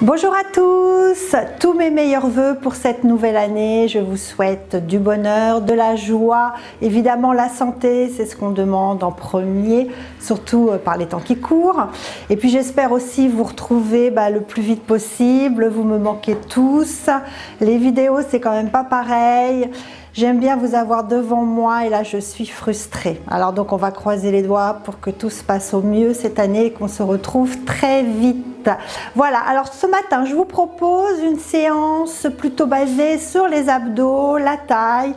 Bonjour à tous mes meilleurs vœux pour cette nouvelle année. Je vous souhaite du bonheur, de la joie, évidemment la santé, c'est ce qu'on demande en premier, surtout par les temps qui courent. Et puis j'espère aussi vous retrouver le plus vite possible, vous me manquez tous. Les vidéos c'est quand même pas pareil. J'aime bien vous avoir devant moi et là je suis frustrée. Alors donc on va croiser les doigts pour que tout se passe au mieux cette année et qu'on se retrouve très vite. Voilà, alors ce matin je vous propose une séance plutôt basée sur les abdos, la taille.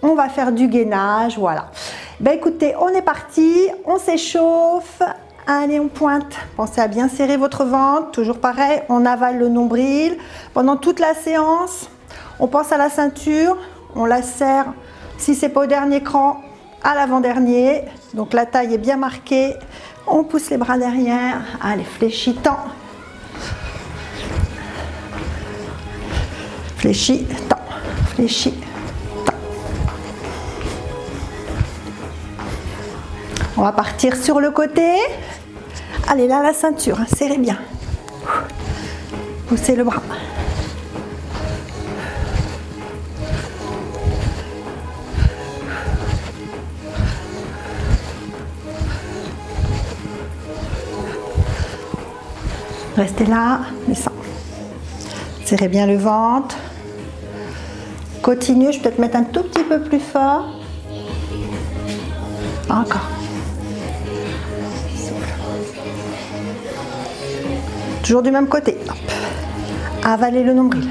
On va faire du gainage, voilà. Écoutez, on est parti, on s'échauffe. Allez, on pointe. Pensez à bien serrer votre ventre, toujours pareil, on avale le nombril. Pendant toute la séance, on pense à la ceinture. On la serre, si c'est pas au dernier cran, à l'avant-dernier. Donc la taille est bien marquée. On pousse les bras derrière. Allez, fléchis, tends. Fléchis, tends. Fléchis, tends. On va partir sur le côté. Allez, là, la ceinture, serrez bien. Poussez le bras. Restez là, descends. Serrez bien le ventre. Continue, je peux te mettre un tout petit peu plus fort. Encore. Souffle. Toujours du même côté. Hop. Avalez le nombril.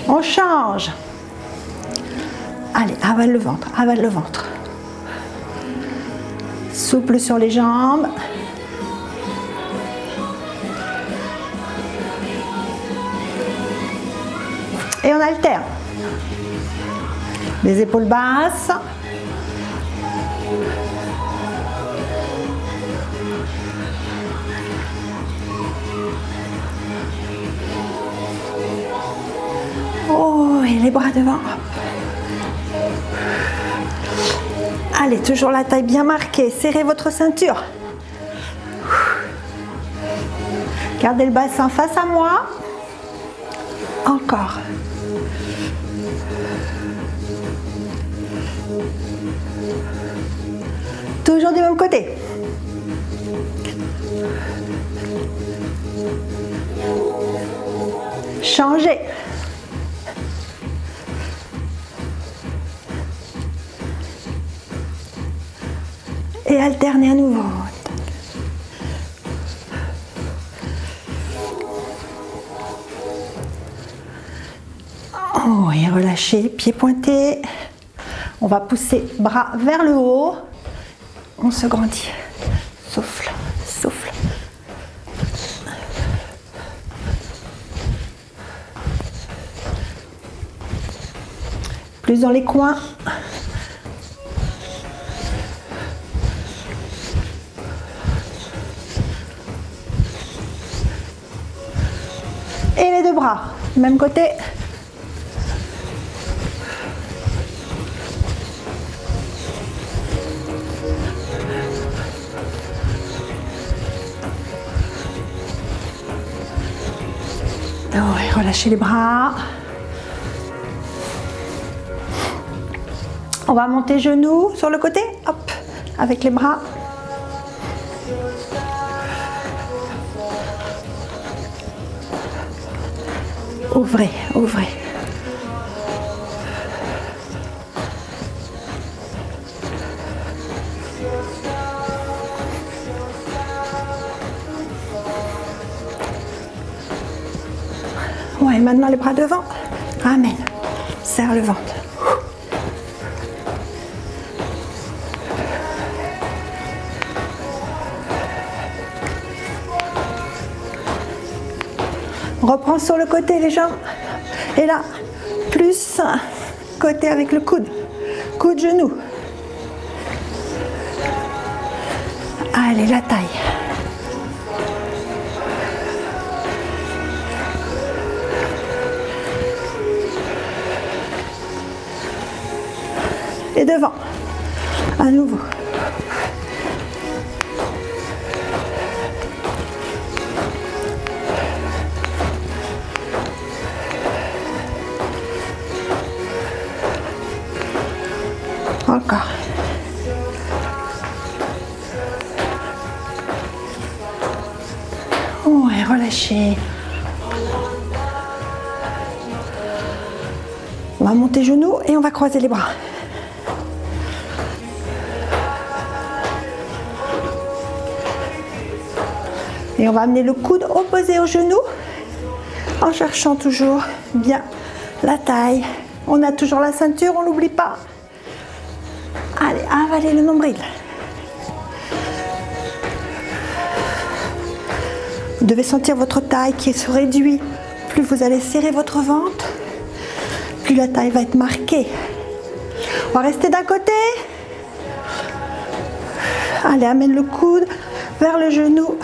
On change. Allez, avale le ventre, avale le ventre. Souple sur les jambes. Et on alterne. Les épaules basses. Oh, et les bras devant. Allez, toujours la taille bien marquée. Serrez votre ceinture. Gardez le bassin face à moi. Encore. Toujours du même côté. Changez. Et alternez à nouveau. Oh, et relâchez, pieds pointés. On va pousser bras vers le haut. On se grandit. Souffle, souffle. Plus dans les coins. Et les deux bras, même côté. Ouais, relâchez les bras. On va monter genoux sur le côté, hop, avec les bras. Ouvrez, ouvrez. Ouais, maintenant les bras devant. Ramène. Serre le ventre. On reprend sur le côté les jambes. Et là, plus côté avec le coude. Coude, genou. Allez, la taille. Et devant. À nouveau. Encore. Ouais, relâchez. On va monter genoux et on va croiser les bras. Et on va amener le coude opposé au genou en cherchant toujours bien la taille. On a toujours la ceinture, on n'oublie pas. Allez, avalez le nombril. Vous devez sentir votre taille qui se réduit. Plus vous allez serrer votre ventre, plus la taille va être marquée. On va rester d'un côté. Allez, amène le coude vers le genou,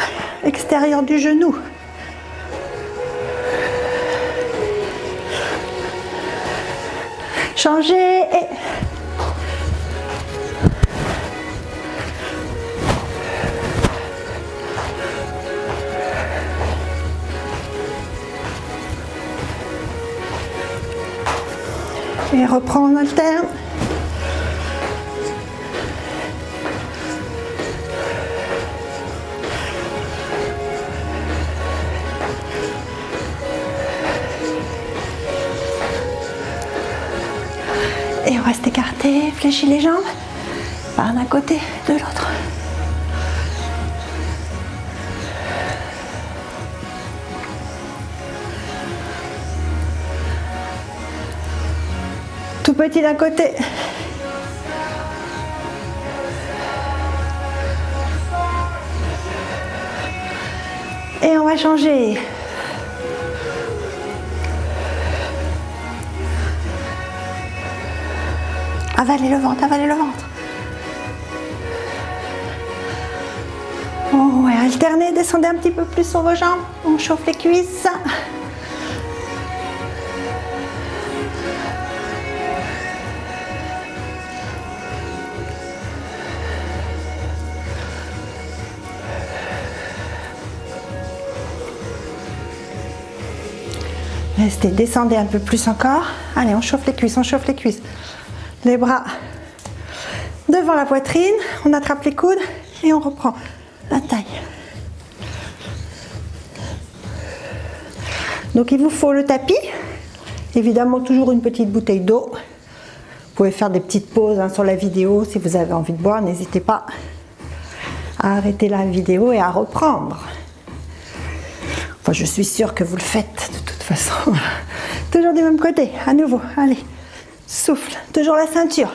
extérieur du genou. Changez et... Et reprends, on alterne. Et on reste écarté, fléchis les jambes par d'un côté, de l'autre. Tout petit d'un côté. Et on va changer. Avalez le ventre, avalez le ventre. Oh, ouais, alternez, descendez un petit peu plus sur vos jambes. On chauffe les cuisses. Restez, descendez un peu plus encore. Allez, on chauffe les cuisses, on chauffe les cuisses. Les bras devant la poitrine, on attrape les coudes et on reprend la taille. Donc il vous faut le tapis, évidemment toujours une petite bouteille d'eau. Vous pouvez faire des petites pauses sur la vidéo si vous avez envie de boire, n'hésitez pas à arrêter la vidéo et à reprendre. Enfin, je suis sûre que vous le faites de toute façon. Toujours du même côté, à nouveau, allez, souffle, toujours la ceinture.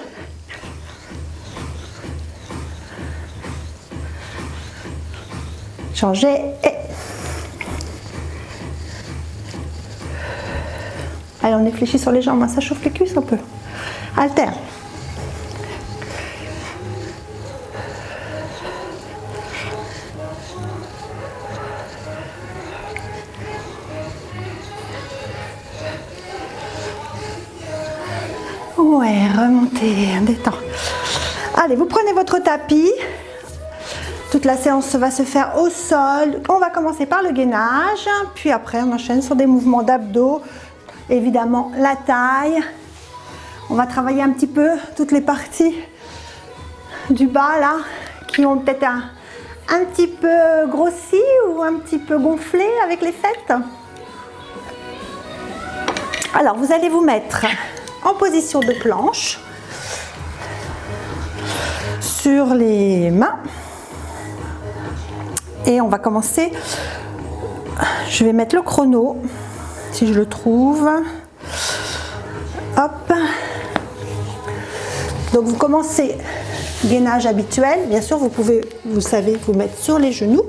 Changez et... Allez, on est fléchi sur les jambes, ça chauffe les cuisses un peu. Alterne. Ouais, remontez, détend. Allez, vous prenez votre tapis. Toute la séance va se faire au sol. On va commencer par le gainage, puis après on enchaîne sur des mouvements d'abdos. Évidemment, la taille. On va travailler un petit peu toutes les parties du bas là, qui ont peut-être un petit peu grossi ou un petit peu gonflé avec les fêtes. Alors, vous allez vous mettre en position de planche sur les mains. Et on va commencer. Je vais mettre le chrono, si je le trouve. Hop. Donc vous commencez gainage habituel. Bien sûr, vous pouvez, vous savez, vous mettre sur les genoux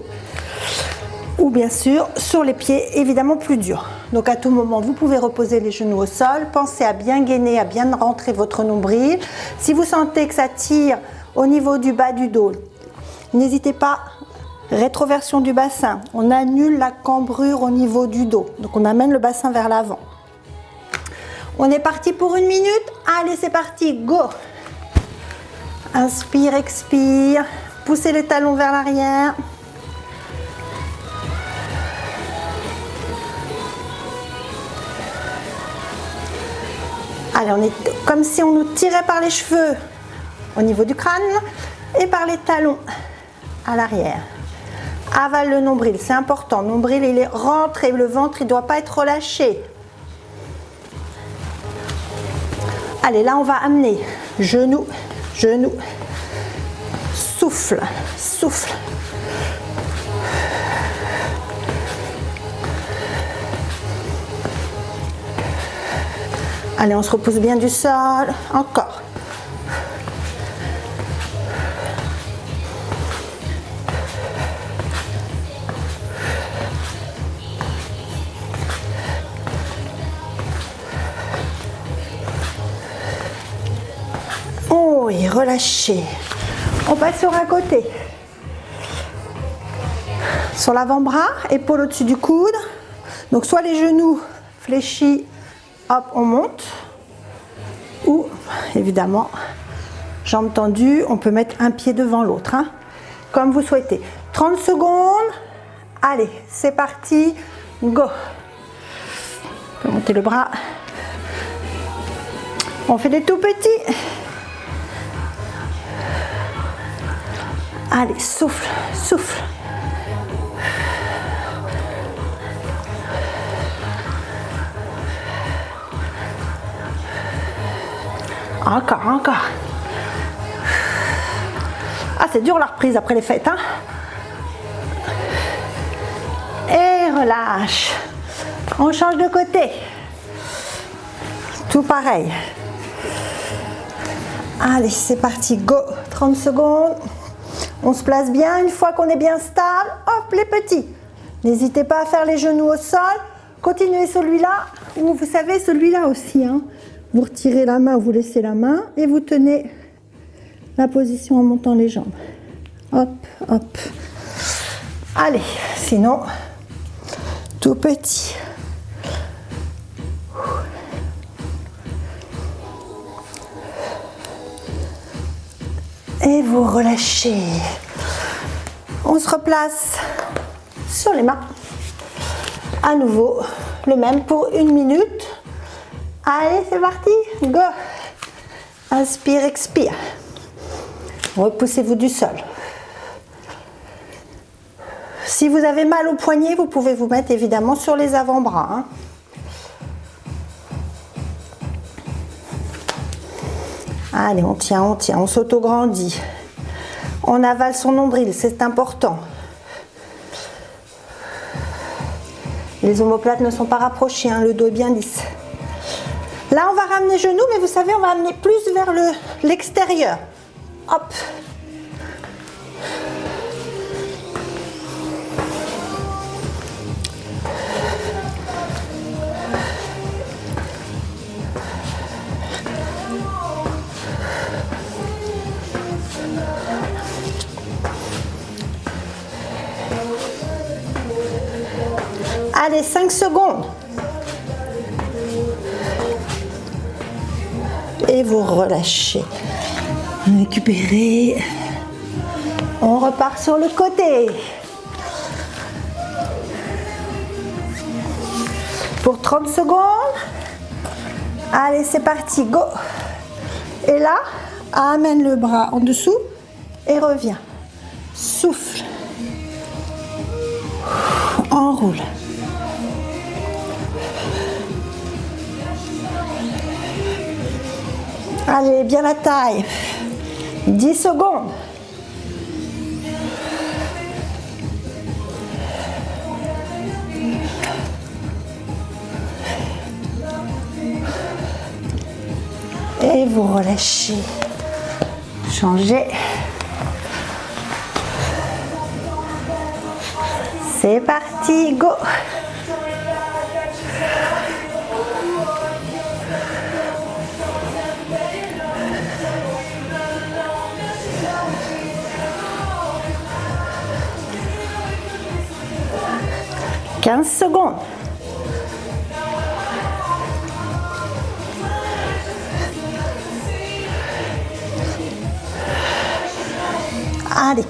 ou bien sûr sur les pieds, évidemment plus durs. Donc à tout moment, vous pouvez reposer les genoux au sol. Pensez à bien gainer, à bien rentrer votre nombril. Si vous sentez que ça tire au niveau du bas du dos, n'hésitez pas. Rétroversion du bassin, on annule la cambrure au niveau du dos, donc on amène le bassin vers l'avant. On est parti pour 1 minute, allez c'est parti, go! Inspire, expire. Poussez les talons vers l'arrière. Allez, on est comme si on nous tirait par les cheveux au niveau du crâne et par les talons à l'arrière. Avale le nombril, c'est important. Le nombril, il est rentré, le ventre, il ne doit pas être relâché. Allez, là, on va amener genou, genou. Souffle, souffle. Allez, on se repousse bien du sol. Encore. Oh, et relâchez. On passe sur un côté. Sur l'avant-bras, épaule au-dessus du coude. Donc soit les genoux fléchis, hop, on monte. Ou, évidemment, jambes tendues, on peut mettre un pied devant l'autre, hein, comme vous souhaitez. 30 secondes. Allez, c'est parti. Go. On peut monter le bras. On fait des tout petits. Allez, souffle, souffle. Encore, encore. Ah, c'est dur la reprise après les fêtes, hein. Et relâche. On change de côté. Tout pareil. Allez, c'est parti, go. 30 secondes. On se place bien. Une fois qu'on est bien stable, hop, les petits. N'hésitez pas à faire les genoux au sol. Continuez celui-là. Ou vous savez, celui-là aussi, hein. Vous retirez la main, vous laissez la main et vous tenez la position en montant les jambes. Hop, hop. Allez, sinon, tout petit. Et vous relâchez. On se replace sur les mains. À nouveau, le même pour 1 minute. Allez, c'est parti, go. Inspire, expire. Repoussez-vous du sol. Si vous avez mal au poignet, vous pouvez vous mettre évidemment sur les avant-bras, hein. Allez, on tient, on s'auto-grandit. On avale son nombril, c'est important. Les omoplates ne sont pas rapprochés, hein, le dos est bien lisse. Là, on va ramener genoux, mais vous savez, on va amener plus vers l'extérieur. Hop. Allez, 5 secondes. Et vous relâchez. Récupérez. On repart sur le côté. Pour 30 secondes. Allez, c'est parti, go. Et là, amène le bras en dessous et reviens. Souffle. Enroule. Allez, bien la taille. 10 secondes. Et vous relâchez. Changez. C'est parti, go. « 15 secondes. Allez,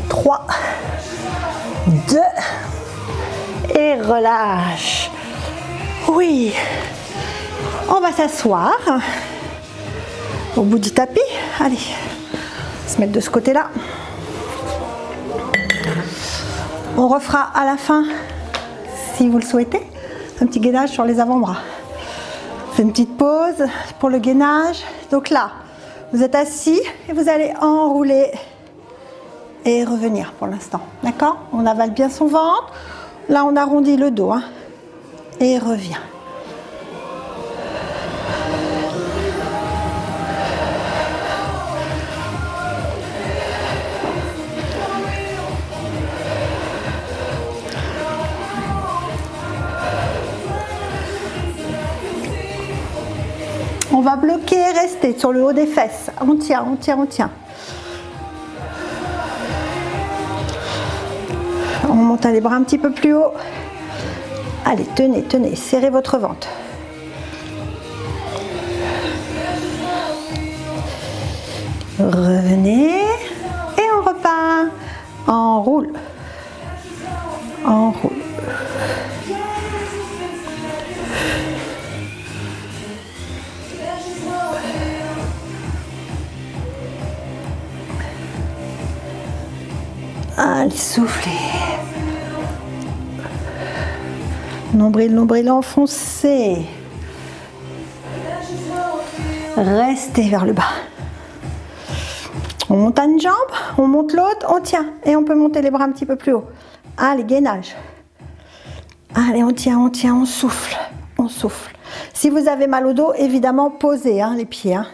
3, 2, et relâche. Oui, on va s'asseoir au bout du tapis. Allez, se mettre de ce côté-là. On refera à la fin, si vous le souhaitez, un petit gainage sur les avant-bras. Faites une petite pause pour le gainage. Donc là, vous êtes assis et vous allez enrouler et revenir pour l'instant. D'accord? On avale bien son ventre. Là, on arrondit le dos, hein, et revient. On va bloquer et rester sur le haut des fesses. On tient, on tient, on tient. On monte les bras un petit peu plus haut. Allez, tenez, tenez, serrez votre ventre. Revenez et on repart. Enroule. Enroule. Allez, soufflez. Nombril, nombril enfoncé. Restez vers le bas. On monte une jambe, on monte l'autre, on tient. Et on peut monter les bras un petit peu plus haut. Allez, gainage. Allez, on tient, on souffle. On souffle. Si vous avez mal au dos, évidemment, posez hein, les pieds. Hein.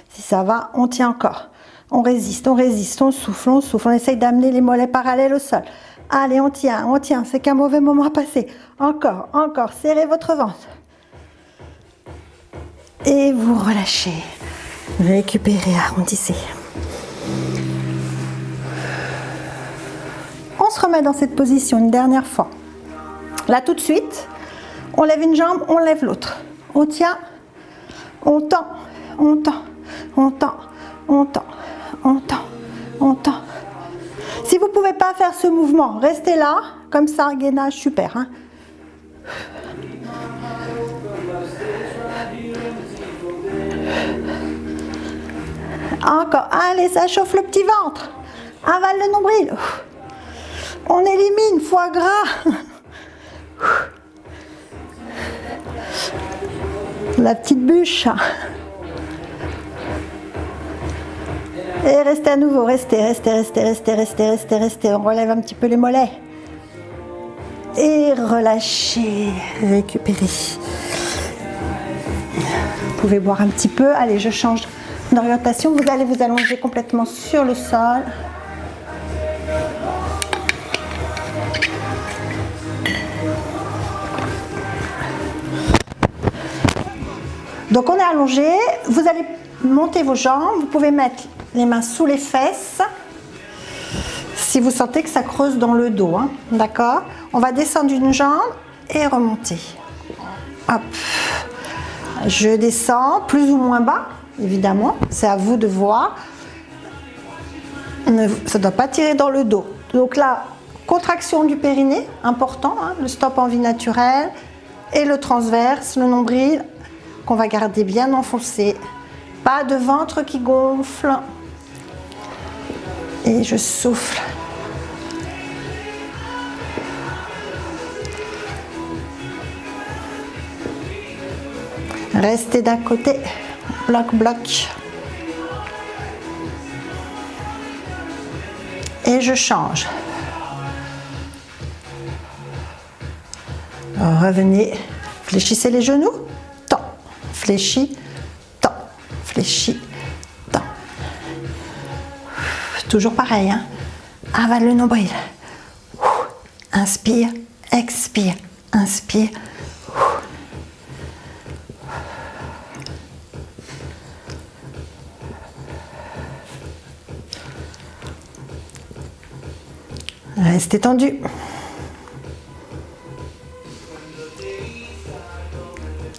Si ça va, on tient encore. On résiste, on souffle, on souffle. On essaye d'amener les mollets parallèles au sol. Allez, on tient, c'est qu'un mauvais moment à passer. Encore, encore, serrez votre ventre. Et vous relâchez. Récupérez, arrondissez. On se remet dans cette position une dernière fois. Là, tout de suite, on lève une jambe, on lève l'autre. On tient, on tend, on tend, on tend, on tend, on tend, on tend. Si vous ne pouvez pas faire ce mouvement, restez là, comme ça, gainage, super. Hein. Encore, allez, ça chauffe le petit ventre. Avale le nombril. On élimine foie gras. La petite bûche. Et restez à nouveau, restez. On relève un petit peu les mollets. Et relâchez, récupérez. Vous pouvez boire un petit peu. Allez, je change d'orientation. Vous allez vous allonger complètement sur le sol. Donc on est allongé. Vous allez monter vos jambes. Vous pouvez mettre les mains sous les fesses. Si vous sentez que ça creuse dans le dos, hein, d'accord? On va descendre une jambe et remonter. Hop. Je descends plus ou moins bas, évidemment. C'est à vous de voir. Ça ne doit pas tirer dans le dos. Donc là, contraction du périnée, important, hein, le stop en vie naturelle et le transverse, le nombril, qu'on va garder bien enfoncé. Pas de ventre qui gonfle. Et je souffle. Restez d'un côté, bloc, bloc. Et je change. Revenez, fléchissez les genoux, tend, fléchis, tend, fléchis, tend. Toujours pareil, hein. Avale le nombril. Inspire, expire, inspire. Restez tendu.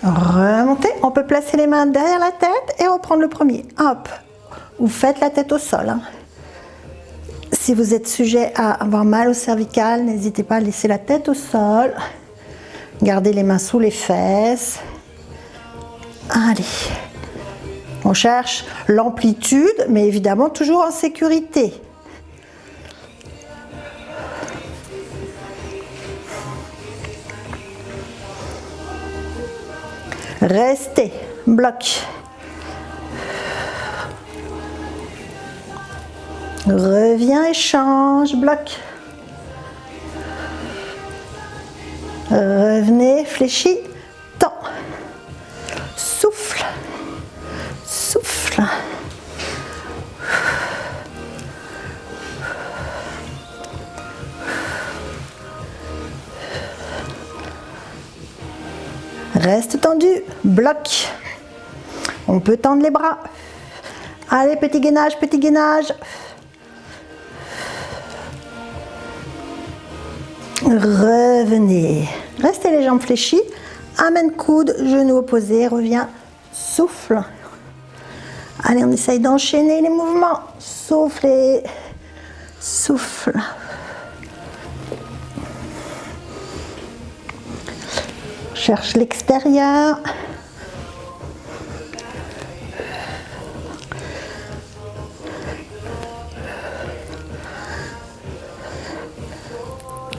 Remontez. On peut placer les mains derrière la tête et reprendre le premier. Hop. Vous faites la tête au sol. Hein. Si vous êtes sujet à avoir mal au cervical, n'hésitez pas à laisser la tête au sol. Gardez les mains sous les fesses. Allez. On cherche l'amplitude, mais évidemment toujours en sécurité. Restez. Bloc. Reviens et change. Bloc. Revenez, fléchis, tend. Souffle. Souffle. Reste tendu, bloc. On peut tendre les bras. Allez, petit gainage, petit gainage. Revenez. Restez les jambes fléchies. Amène coude, genou opposé, reviens, souffle. Allez, on essaye d'enchaîner les mouvements. Soufflez, souffle. Cherche l'extérieur.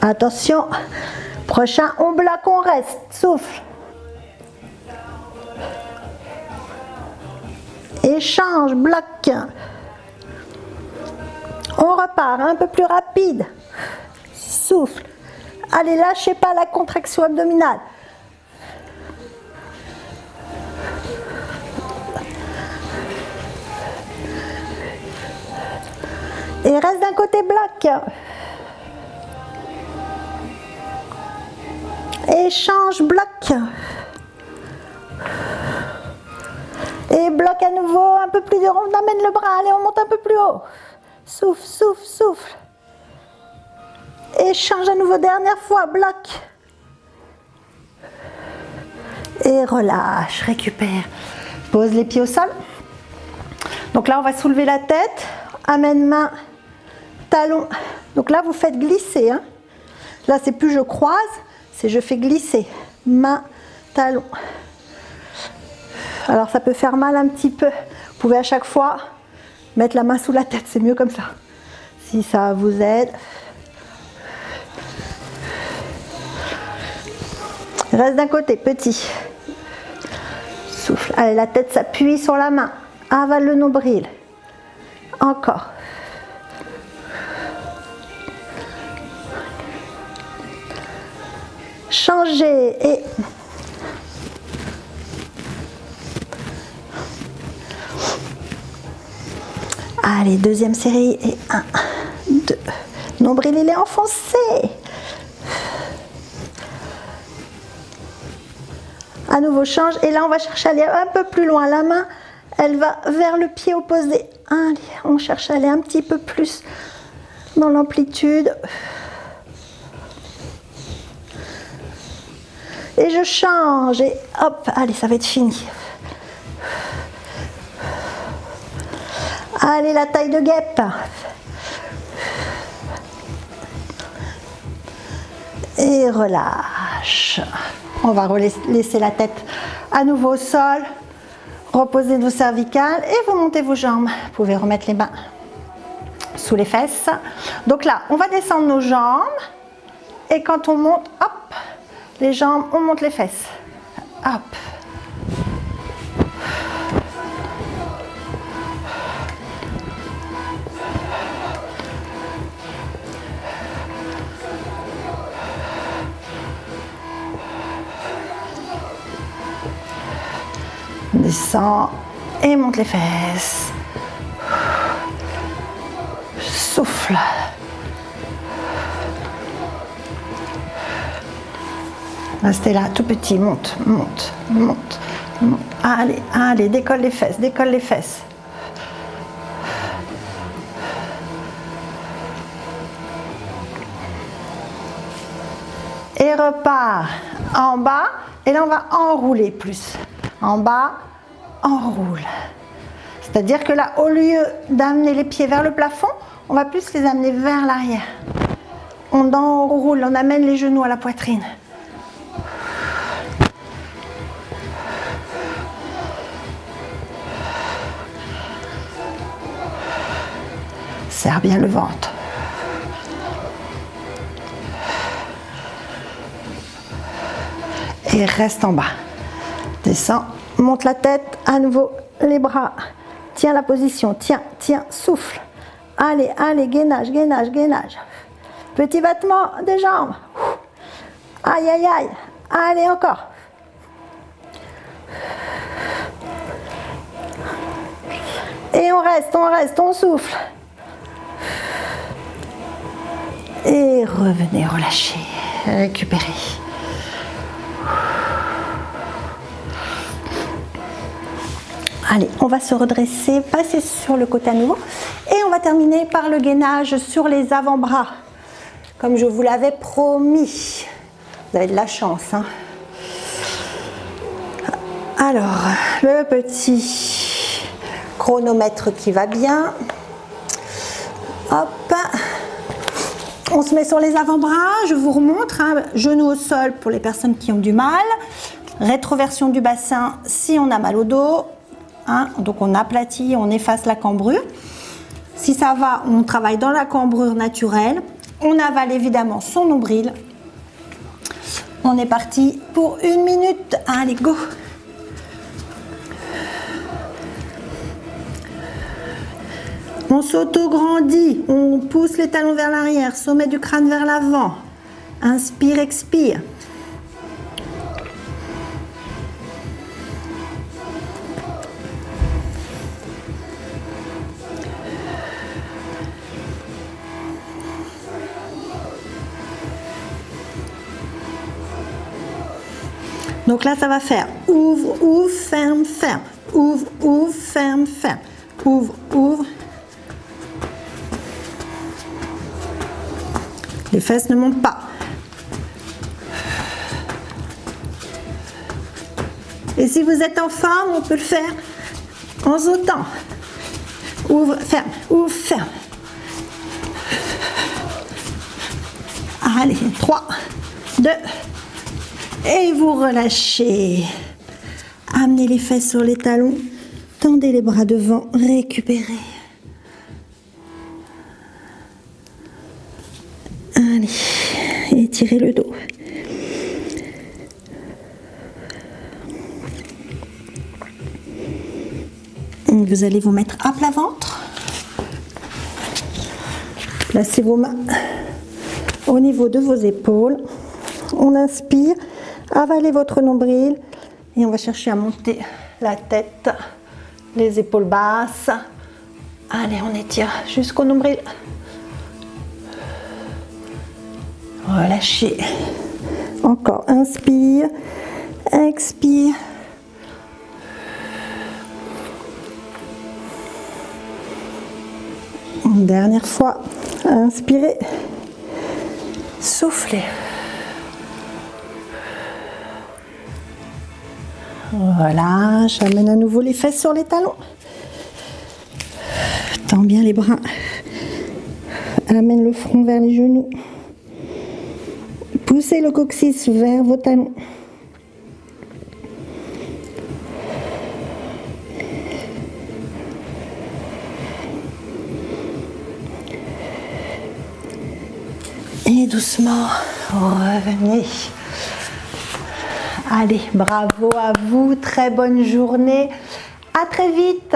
Attention, prochain, on bloque, on reste, souffle. Échange, bloc. On repart, un peu plus rapide. Souffle. Allez, lâchez pas la contraction abdominale. Et reste d'un côté, bloc. Échange, bloc. Et bloc à nouveau, un peu plus dur, on amène le bras, allez, on monte un peu plus haut. Souffle, souffle, souffle. Échange à nouveau, dernière fois, bloc. Et relâche, récupère. Pose les pieds au sol. Donc là, on va soulever la tête. Amène main, talon. Donc là, vous faites glisser. Hein. Là, c'est plus je croise, c'est je fais glisser. Main, talon. Alors, ça peut faire mal un petit peu. Vous pouvez à chaque fois mettre la main sous la tête. C'est mieux comme ça. Si ça vous aide. Reste d'un côté, petit. Souffle. Allez, la tête s'appuie sur la main. Avale le nombril. Encore. Changez et allez, deuxième série et 1, 2. Nombril, il est enfoncé. À nouveau, change. Et là, on va chercher à aller un peu plus loin. La main, elle va vers le pied opposé. Allez, on cherche à aller un petit peu plus dans l'amplitude. Et je change. Et hop, allez, ça va être fini. Allez, la taille de guêpe. Et relâche. On va laisser la tête à nouveau au sol. Reposez vos cervicales et vous montez vos jambes. Vous pouvez remettre les mains sous les fesses. Donc là, on va descendre nos jambes. Et quand on monte, hop, les jambes, on monte les fesses. Hop. Descend et monte les fesses. Souffle. Restez là, tout petit, monte, monte, monte, monte. Allez, allez, décolle les fesses, décolle les fesses. Et repart en bas. Et là, on va enrouler plus. En bas, enroule. C'est-à-dire que là, au lieu d'amener les pieds vers le plafond, on va plus les amener vers l'arrière. On enroule, on amène les genoux à la poitrine. Serre bien le ventre. Et reste en bas. Descends, monte la tête, à nouveau les bras. Tiens la position, tiens, tiens, souffle. Allez, allez, gainage, gainage, gainage. Petit battement des jambes. Aïe, aïe, aïe. Allez, encore. Et on reste, on souffle. Et revenez, relâchez, récupérez. Allez, on va se redresser, passer sur le côté à nouveau. Et on va terminer par le gainage sur les avant-bras. Comme je vous l'avais promis. Vous avez de la chance, hein. Alors, le petit chronomètre qui va bien. Hop. On se met sur les avant-bras. Je vous remontre, hein, genoux au sol pour les personnes qui ont du mal. Rétroversion du bassin si on a mal au dos. Hein, donc on aplatit, on efface la cambrure. Si ça va, on travaille dans la cambrure naturelle. On avale évidemment son nombril. On est parti pour 1 minute. Allez, go! On s'auto-grandit. On pousse les talons vers l'arrière, sommet du crâne vers l'avant. Inspire, expire. Donc là, ça va faire ouvre, ouvre, ferme, ferme. Ouvre, ouvre, ferme, ferme. Ouvre, ouvre. Les fesses ne montent pas. Et si vous êtes en forme, on peut le faire en sautant. Ouvre, ferme, ouvre, ferme. Allez, 3, 2, et vous relâchez. Amenez les fesses sur les talons. Tendez les bras devant. Récupérez. Allez. Étirez le dos. Vous allez vous mettre à plat ventre. Placez vos mains au niveau de vos épaules. On inspire. Avalez votre nombril et on va chercher à monter la tête, les épaules basses. Allez, on étire jusqu'au nombril. Relâchez. Encore, inspire, expire. Une dernière fois, inspirez, soufflez. Voilà, j'amène à nouveau les fesses sur les talons. Tends bien les bras. Amène le front vers les genoux. Poussez le coccyx vers vos talons. Et doucement, revenez. Allez, bravo à vous, très bonne journée. À très vite.